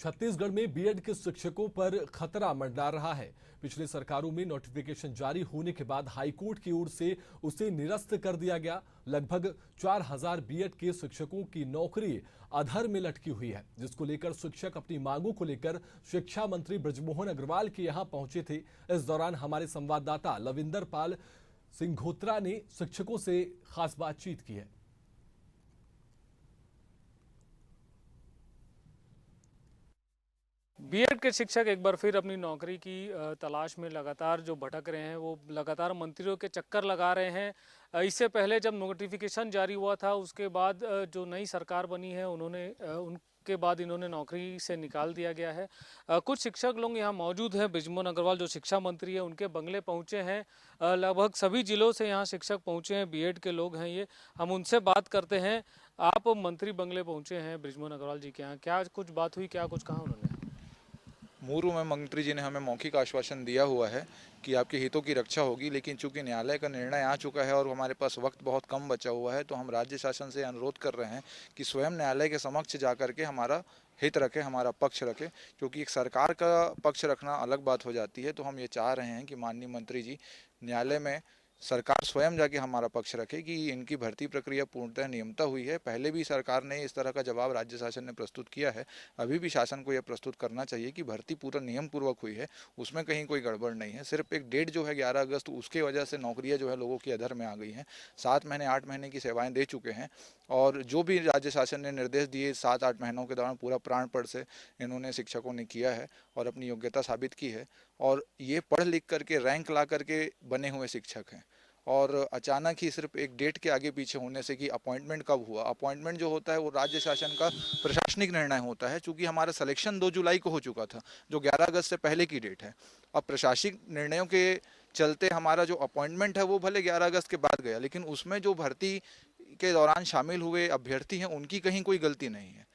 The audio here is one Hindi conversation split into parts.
छत्तीसगढ़ में बीएड के शिक्षकों पर खतरा मंडरा रहा है। पिछली सरकारों में नोटिफिकेशन जारी होने के बाद हाईकोर्ट की ओर से उसे निरस्त कर दिया गया। लगभग 4000 बीएड के शिक्षकों की नौकरी अधर में लटकी हुई है, जिसको लेकर शिक्षक अपनी मांगों को लेकर शिक्षा मंत्री बृजमोहन अग्रवाल के यहां पहुंचे थे। इस दौरान हमारे संवाददाता लविंदर पाल सिंघोत्रा ने शिक्षकों से खास बातचीत की है। बीएड के शिक्षक एक बार फिर अपनी नौकरी की तलाश में लगातार जो भटक रहे हैं, वो लगातार मंत्रियों के चक्कर लगा रहे हैं। इससे पहले जब नोटिफिकेशन जारी हुआ था, उसके बाद जो नई सरकार बनी है उनके बाद इन्होंने नौकरी से निकाल दिया गया है। कुछ शिक्षक लोग यहाँ मौजूद हैं। बृजमोहन अग्रवाल जो शिक्षा मंत्री है, उनके बंगले पहुँचे हैं। लगभग सभी जिलों से यहाँ शिक्षक पहुँचे हैं, बीएड के लोग हैं ये। हम उनसे बात करते हैं। आप मंत्री बंगले पहुँचे हैं बृजमोहन अग्रवाल जी के यहाँ, क्या कुछ बात हुई, क्या कुछ कहा उन्होंने? पूर्व में मंत्री जी ने हमें मौखिक आश्वासन दिया हुआ है कि आपके हितों की रक्षा होगी, लेकिन चूंकि न्यायालय का निर्णय आ चुका है और हमारे पास वक्त बहुत कम बचा हुआ है, तो हम राज्य शासन से अनुरोध कर रहे हैं कि स्वयं न्यायालय के समक्ष जाकर के हमारा हित रखे, हमारा पक्ष रखे। क्योंकि एक सरकार का पक्ष रखना अलग बात हो जाती है। तो हम ये चाह रहे हैं कि माननीय मंत्री जी न्यायालय में सरकार स्वयं जाके हमारा पक्ष रखे कि इनकी भर्ती प्रक्रिया पूर्णतः नियमता हुई है। पहले भी सरकार ने इस तरह का जवाब राज्य शासन ने प्रस्तुत किया है। अभी भी शासन को यह प्रस्तुत करना चाहिए कि भर्ती पूरा नियम पूर्वक हुई है, उसमें कहीं कोई गड़बड़ नहीं है। सिर्फ एक डेट जो है 11 अगस्त, उसके वजह से नौकरियां जो है लोगों की अधर में आ गई हैं। 7 महीने 8 महीने की सेवाएं दे चुके हैं और जो भी राज्य शासन ने निर्देश दिए 7-8 महीनों के दौरान पूरा प्राणपण से इन्होंने शिक्षकों ने किया है और अपनी योग्यता साबित की है। और ये पढ़ लिख करके रैंक ला करके बने हुए शिक्षक हैं। और अचानक ही सिर्फ एक डेट के आगे पीछे होने से कि अपॉइंटमेंट कब हुआ, अपॉइंटमेंट जो होता है वो राज्य शासन का प्रशासनिक निर्णय होता है। चूंकि हमारा सिलेक्शन 2 जुलाई को हो चुका था, जो 11 अगस्त से पहले की डेट है। अब प्रशासनिक निर्णयों के चलते हमारा जो अपॉइंटमेंट है वो भले 11 अगस्त के बाद गया, लेकिन उसमें जो भर्ती के दौरान शामिल हुए अभ्यर्थी हैं उनकी कहीं कोई गलती नहीं है।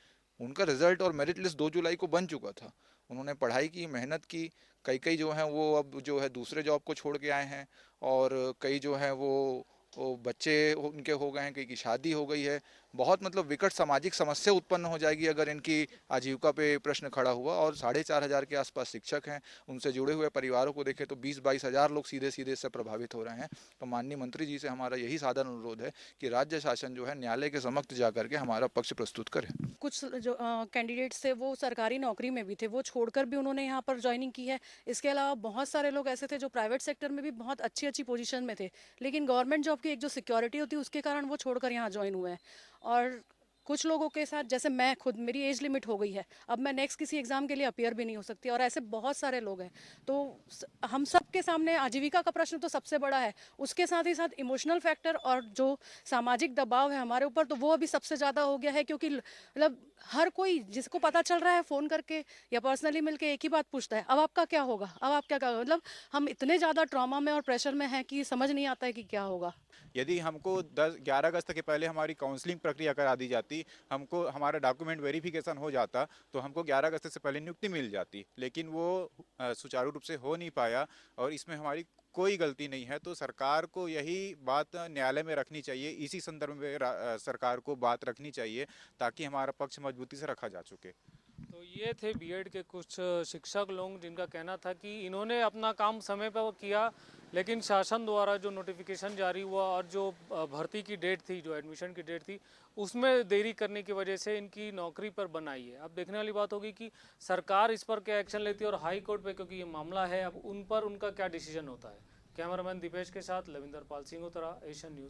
उनका रिजल्ट और मेरिट लिस्ट 2 जुलाई को बन चुका था। उन्होंने पढ़ाई की, मेहनत की। कई जो हैं वो अब जो है दूसरे जॉब को छोड़ के आए हैं और कई जो हैं वो बच्चे उनके हो गए हैं, कई की शादी हो गई है। बहुत मतलब विकट सामाजिक समस्या उत्पन्न हो जाएगी अगर इनकी आजीविका पे प्रश्न खड़ा हुआ। और 4500 के आसपास शिक्षक हैं, उनसे जुड़े हुए परिवारों को देखें तो 20-22 हज़ार लोग सीधे सीधे इससे प्रभावित हो रहे हैं। तो माननीय मंत्री जी से हमारा यही साधारण अनुरोध है कि राज्य शासन जो है न्यायालय के समक्ष जाकर के हमारा पक्ष प्रस्तुत करे। कुछ जो कैंडिडेट्स थे वो सरकारी नौकरी में भी थे, वो छोड़कर भी उन्होंने यहाँ पर ज्वाइनिंग की है। इसके अलावा बहुत सारे लोग ऐसे थे जो प्राइवेट सेक्टर में भी बहुत अच्छी अच्छी पोजीशन में थे, लेकिन गवर्नमेंट जॉब की एक जो सिक्योरिटी होती है उसके कारण वो छोड़कर यहाँ ज्वाइन हुए हैं। और कुछ लोगों के साथ, जैसे मैं खुद, मेरी एज लिमिट हो गई है, अब मैं नेक्स्ट किसी एग्जाम के लिए अपीयर भी नहीं हो सकती, और ऐसे बहुत सारे लोग हैं। तो हम सब के सामने आजीविका का प्रश्न तो सबसे बड़ा है, उसके साथ ही साथ इमोशनल फैक्टर और जो सामाजिक दबाव है हमारे ऊपर, तो वो अभी सबसे ज़्यादा हो गया है। क्योंकि मतलब हर कोई जिसको पता चल रहा है फ़ोन करके या पर्सनली मिलके एक ही बात पूछता है, अब आपका क्या होगा, अब आप क्या करोगे। मतलब हम इतने ज़्यादा ट्रॉमा में और प्रेशर में हैं कि समझ नहीं आता है कि क्या होगा। यदि हमको 11 अगस्त के पहले हमारी काउंसलिंग प्रक्रिया करा दी जाती, हमको हमारा डॉक्यूमेंट वेरिफिकेशन हो जाता, तो हमको 11 अगस्त से पहले नियुक्ति मिल जाती। लेकिन वो सुचारू रूप से हो नहीं पाया और इसमें हमारी कोई गलती नहीं है। तो सरकार को यही बात न्यायालय में रखनी चाहिए, इसी संदर्भ में सरकार को बात रखनी चाहिए ताकि हमारा पक्ष मजबूती से रखा जा सके। तो ये थे बीएड के कुछ शिक्षक लोग, जिनका कहना था कि इन्होंने अपना काम समय पर किया, लेकिन शासन द्वारा जो नोटिफिकेशन जारी हुआ और जो भर्ती की डेट थी, जो एडमिशन की डेट थी, उसमें देरी करने की वजह से इनकी नौकरी पर बनाई है। अब देखने वाली बात होगी कि सरकार इस पर क्या एक्शन लेती है, और हाई कोर्ट पे क्योंकि ये मामला है, अब उन पर उनका क्या डिसीजन होता है। कैमरामैन दीपेश के साथ लविंदर पाल सिंघोत्रा, एशियन न्यूज़।